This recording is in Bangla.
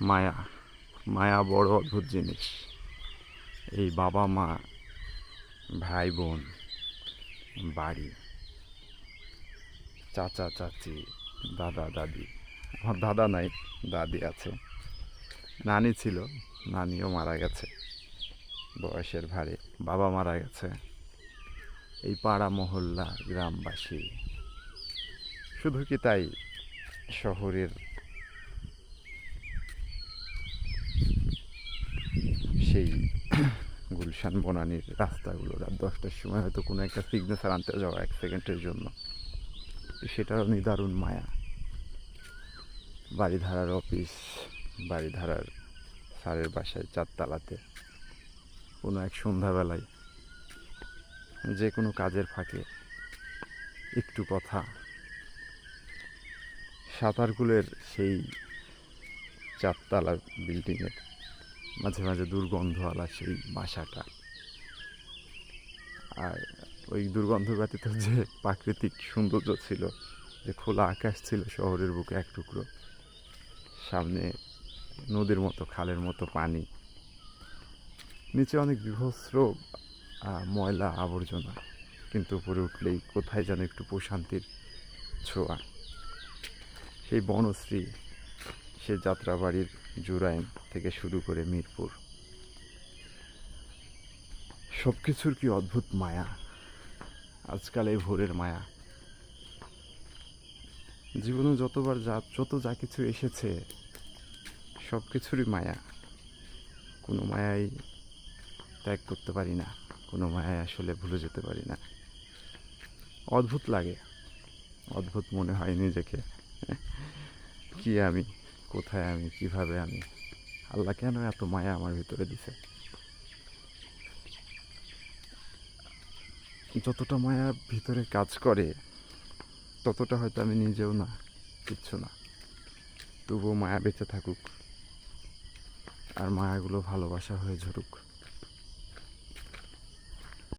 মায়া মায়া বড় অদ্ভুত জিনিস। এই বাবা মা, ভাই বোন, বাড়ি, চাচা চাচি, দাদা দাদি। আমার দাদা নাই, দাদি আছে। নানি ছিল, নানিও মারা গেছে বয়সের ভারে। বাবা মারা গেছে। এই পাড়া মহল্লা, গ্রামবাসী। শুধু কি তাই, শহরের সেই গুলশান বনানীর রাস্তাগুলো রাত 10টার সময় হয়তো কোনো একটা সিগনেচার আনতে যাওয়া 1 সেকেন্ডের জন্য, সেটারও নিদারুণ মায়া। বাড়িধারার অফিস, বাড়িধারার স্যারের বাসায় 4 তলাতে কোনো এক সন্ধ্যাবেলায় যে কোনো কাজের ফাঁকে একটু কথা, সাঁতারকুলের সেই 4 তলা বিল্ডিংয়ের মাঝে মাঝে দুর্গন্ধওয়ালা সেই বাসাটা, আর ওই দুর্গন্ধ ব্যতীত যে প্রাকৃতিক সৌন্দর্য ছিল, যে খোলা আকাশ ছিল শহরের বুকে এক টুকরো, সামনে নদীর মতো খালের মতো পানি, নিচে অনেক বিভৎস ময়লা আবর্জনা, কিন্তু উপরে উঠলেই কোথায় যেন একটু প্রশান্তির ছোঁয়া। সেই বনশ্রী, সে যাত্রাবাড়ির জুরাইন থেকে শুরু করে মিরপুর, সব কিছুর কি অদ্ভুত মায়া। আজকাল এই ভোরের মায়া। জীবনে যত যা কিছু এসেছে, সব কিছুরই মায়া। কোনো মায়াই ত্যাগ করতে পারি না, কোনো মায়াই আসলে ভুলে যেতে পারি না। অদ্ভুত লাগে, অদ্ভুত মনে হয় নিজেকে। কি আমি, কোথায় আমি, কিভাবে আমি, আল্লাহ কেন এত মায়া আমার ভিতরে দিছে। যতটা মায়া ভিতরে কাজ করে, ততটা হয়তো আমি নিজেও না, কিচ্ছু না। তবুও মায়া বেঁচে থাকুক, আর মায়াগুলো ভালোবাসা হয়ে ঝরুক।